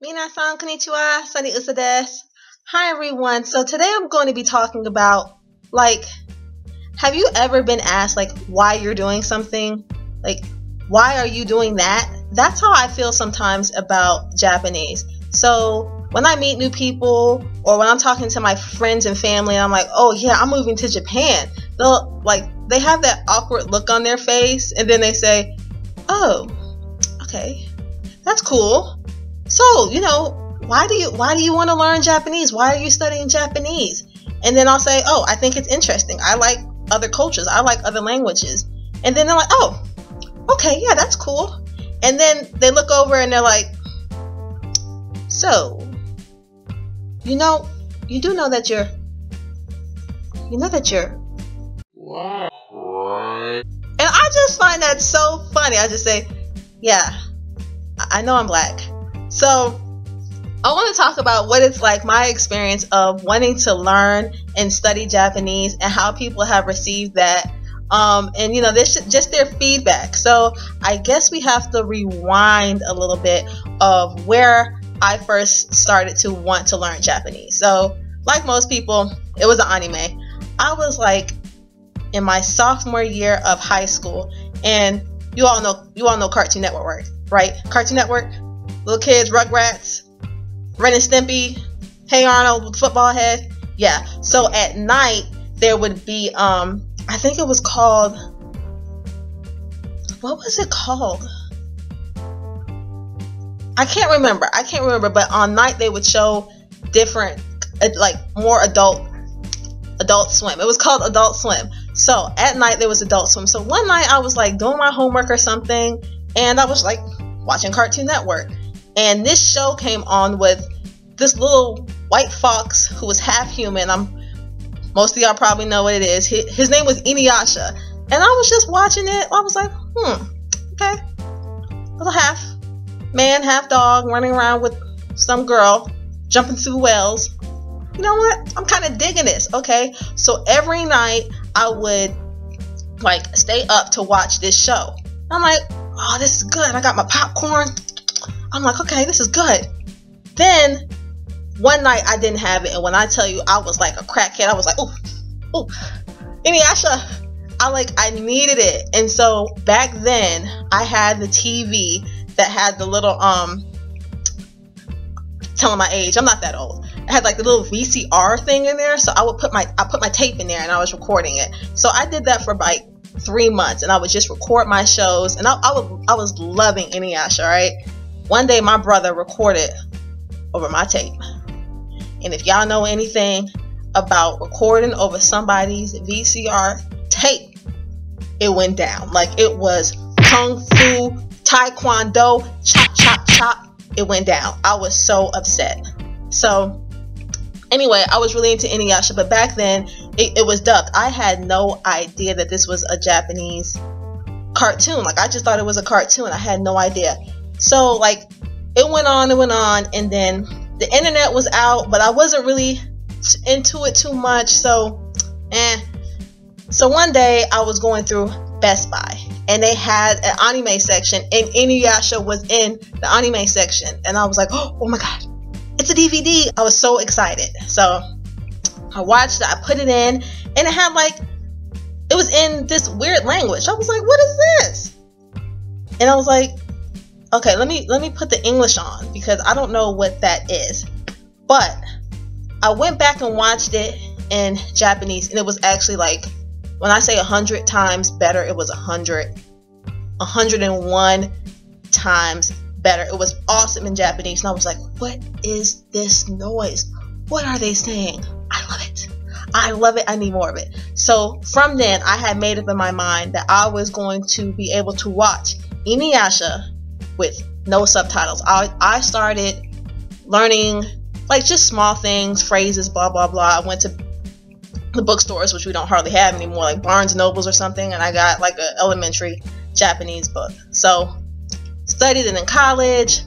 Minasan konnichiwa, Sunny Usa desu. Hi everyone. So today I'm going to be talking about like have you ever been asked like why you're doing something? Like why are you doing that? That's how I feel sometimes about Japanese. So when I meet new people or when I'm talking to my friends and family and I'm like, "Oh yeah, I'm moving to Japan." They have that awkward look on their face and then they say, "Oh, okay. That's cool. So, why do you want to learn Japanese? Why are you studying Japanese?" And then I'll say, "Oh, I think it's interesting. I like other cultures. I like other languages." And then they're like, "Oh, okay, yeah, that's cool." And then they look over and they're like, "So, you do know that you're What? And I just find that so funny. I just say, "Yeah, I know I'm black." So I want to talk about what it's like, my experience of wanting to learn and study Japanese and how people have received that. This just their feedback. So I guess we have to rewind a little bit of where I first started to want to learn Japanese. So like most people, it was an anime. I was like in my sophomore year of high school, and you all know Cartoon Network, right? Cartoon Network, little kids, Rugrats, Ren and Stimpy, Hey Arnold with football head. Yeah. So at night there would be I think it was called, what was it called? I can't remember, but on night they would show different like more Adult Swim. It was called Adult Swim. So at night there was Adult Swim. So one night I was like doing my homework or something and I was like watching Cartoon Network. And this show came on with this little white fox who was half human. Most of y'all probably know what it is. His name was Inuyasha. And I was just watching it. I was like, okay. Little half man, half dog running around with some girl jumping through wells. You know what? I'm kind of digging this. Okay. So every night I would like stay up to watch this show. I'm like, oh, this is good. I got my popcorn. I'm like, okay, this is good. Then one night I didn't have it, and when I tell you I was like a crackhead, I was like, ooh, Inuyasha. I needed it. And so back then I had the TV that had the little telling my age, I'm not that old. It had like the little VCR thing in there, so I put my tape in there and I was recording it. So I did that for like 3 months, and I would just record my shows, and I was loving Inuyasha, right? One day my brother recorded over my tape. And if y'all know anything about recording over somebody's VCR tape, it went down. Like it was Kung Fu, Taekwondo, chop, chop, chop. It went down. I was so upset. So anyway, I was really into Inuyasha, but back then it was dubbed. I had no idea that this was a Japanese cartoon. Like I just thought it was a cartoon. I had no idea. So like it went on, and then the internet was out, but I wasn't really into it too much. So one day I was going through Best Buy and they had an anime section, and Inuyasha was in the anime section, and I was like, oh my god, it's a DVD. I was so excited. So I watched it, I put it in, and it had it was in this weird language. I was like, what is this? And I was like, okay, let me put the English on because I don't know what that is. But I went back and watched it in Japanese, and it was actually like, when I say 100 times better, it was 101 times better. It was awesome in Japanese, and I was like, what is this noise? What are they saying? I love it. I need more of it. So from then, I had made up in my mind that I was going to be able to watch Inuyasha with no subtitles. I started learning like just small things, phrases, blah blah blah. I went to the bookstores, which we don't hardly have anymore, like Barnes Nobles or something, and I got like an elementary Japanese book. So studied it in college,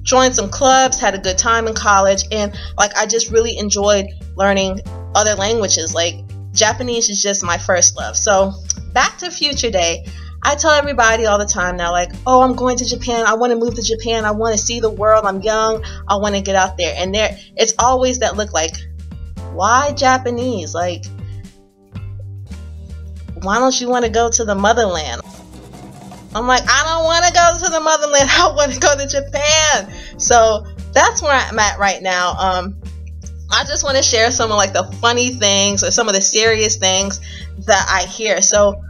joined some clubs, had a good time in college, and like I just really enjoyed learning other languages. Like Japanese is just my first love. So back to Future Day, I tell everybody all the time now, like, oh, I'm going to Japan. I want to move to Japan. I want to see the world. I'm young. I want to get out there. And it's always that look like, why Japanese? Like, why don't you want to go to the motherland? I'm like, I don't want to go to the motherland. I want to go to Japan. So that's where I'm at right now. I just want to share some of like the funny things or some of the serious things that I hear. So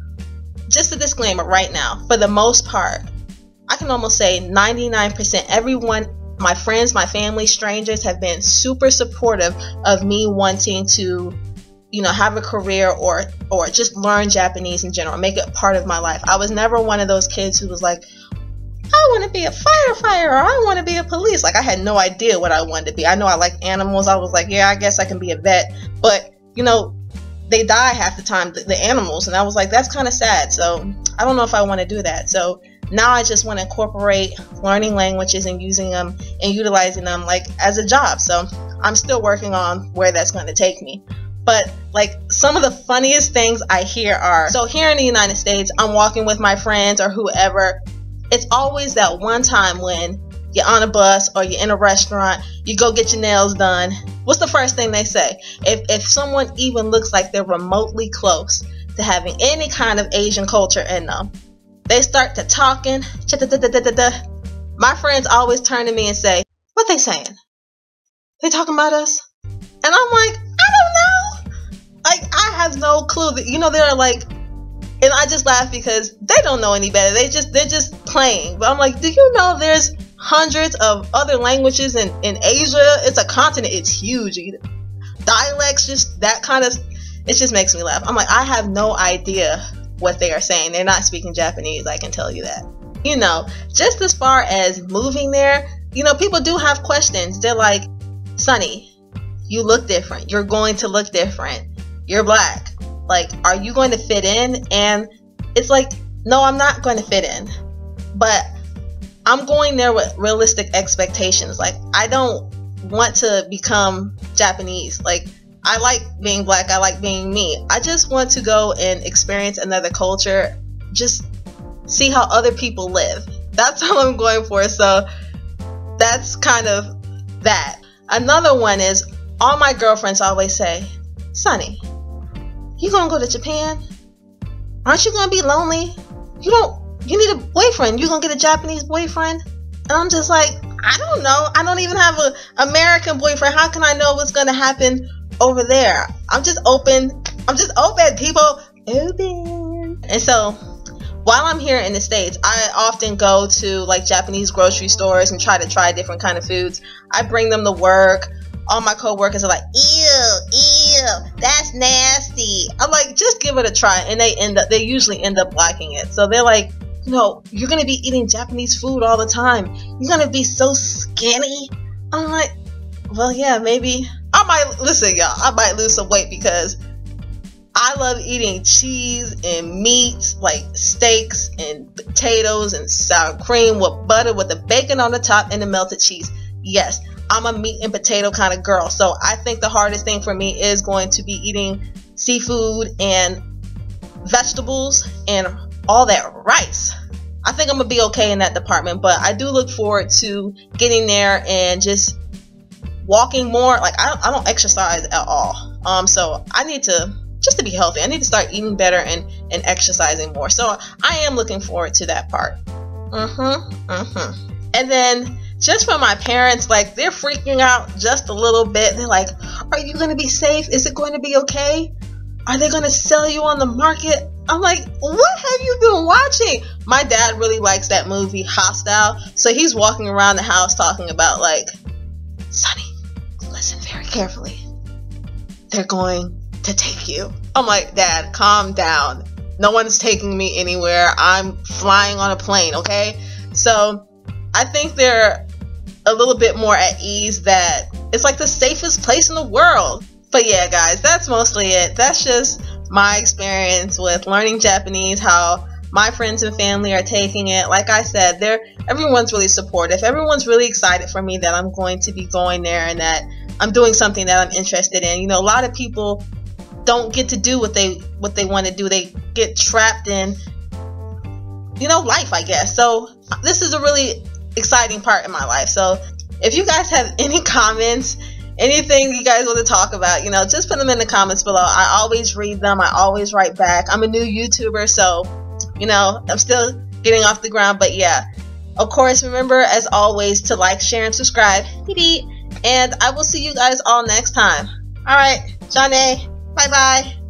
just a disclaimer right now, for the most part, I can almost say 99% everyone, my friends, my family, strangers have been super supportive of me wanting to, you know, have a career or just learn Japanese in general, make it part of my life. I was never one of those kids who was like, I want to be a firefighter or I want to be a police. Like, I had no idea what I wanted to be. I know I like animals. I was like, yeah, I guess I can be a vet. But, you know, they die half the time, the animals. And I was like, that's kind of sad. So I don't know if I want to do that. So now I just want to incorporate learning languages and using them and utilizing them like as a job. So I'm still working on where that's going to take me. But like some of the funniest things I hear are, so here in the United States, I'm walking with my friends or whoever. It's always that one time when you're on a bus or you're in a restaurant, you go get your nails done. What's the first thing they say? If someone even looks like they're remotely close to having any kind of Asian culture in them, they start to talking. My friends always turn to me and say, what they saying? They talking about us? And I'm like, I don't know. Like, I have no clue. You know, they're like, and I just laugh because they don't know any better. They're just playing. But I'm like, do you know there's hundreds of other languages in Asia? It's a continent. It's huge. Dialects, just that kind of, it just makes me laugh. I'm like, I have no idea what they are saying. They're not speaking Japanese, I can tell you that. You know, just as far as moving there, you know, people do have questions. They're like, Sonny, you look different. You're going to look different. You're black. Like, are you going to fit in? And it's like, no, I'm not going to fit in. But I'm going there with realistic expectations. Like, I don't want to become Japanese. Like, I like being black. I like being me. I just want to go and experience another culture. Just see how other people live. That's all I'm going for. So that's kind of that. Another one is, all my girlfriends always say, Sonny, you gonna go to Japan? Aren't you gonna be lonely? You need a boyfriend. You gonna get a Japanese boyfriend? And I'm just like, I don't know. I don't even have an American boyfriend. How can I know what's gonna happen over there? I'm just open, people. Open. And so while I'm here in the States, I often go to like Japanese grocery stores and try to try different kind of foods. I bring them to work. All my coworkers are like, ew, that's nasty. I'm like, just give it a try. And they usually end up liking it. So they're like, you know, you're going to be eating Japanese food all the time. You're going to be so skinny. I'm like, well, yeah, maybe. I might lose some weight because I love eating cheese and meats, like steaks and potatoes and sour cream with butter with the bacon on the top and the melted cheese. Yes, I'm a meat and potato kind of girl. So I think the hardest thing for me is going to be eating seafood and vegetables and all that rice. I think I'm going to be okay in that department, but I do look forward to getting there and just walking more. Like, I don't exercise at all. So I need to, just to be healthy, I need to start eating better and exercising more. So I am looking forward to that part. And then just for my parents, like, they're freaking out just a little bit. They're like, are you going to be safe? Is it going to be okay? Are they going to sell you on the market? I'm like, what have you been watching? My dad really likes that movie Hostile. So he's walking around the house talking about, like, Sonny, listen very carefully. They're going to take you. I'm like, Dad, calm down. No one's taking me anywhere. I'm flying on a plane, okay? So I think they're a little bit more at ease that it's like the safest place in the world. But yeah, guys, that's mostly it. That's just my experience with learning Japanese, how my friends and family are taking it. Like I said, everyone's really supportive. Everyone's really excited for me that I'm going to be going there and that I'm doing something that I'm interested in. You know, a lot of people don't get to do what they want to do. They get trapped in you know, life, I guess. So this is a really exciting part in my life. So if you guys have any comments, anything you guys want to talk about, you know, just put them in the comments below. I always read them. I always write back. I'm a new YouTuber, so, you know, I'm still getting off the ground. But yeah, of course, remember, as always, to like, share, and subscribe. And I will see you guys all next time. All right, Johnny, bye-bye.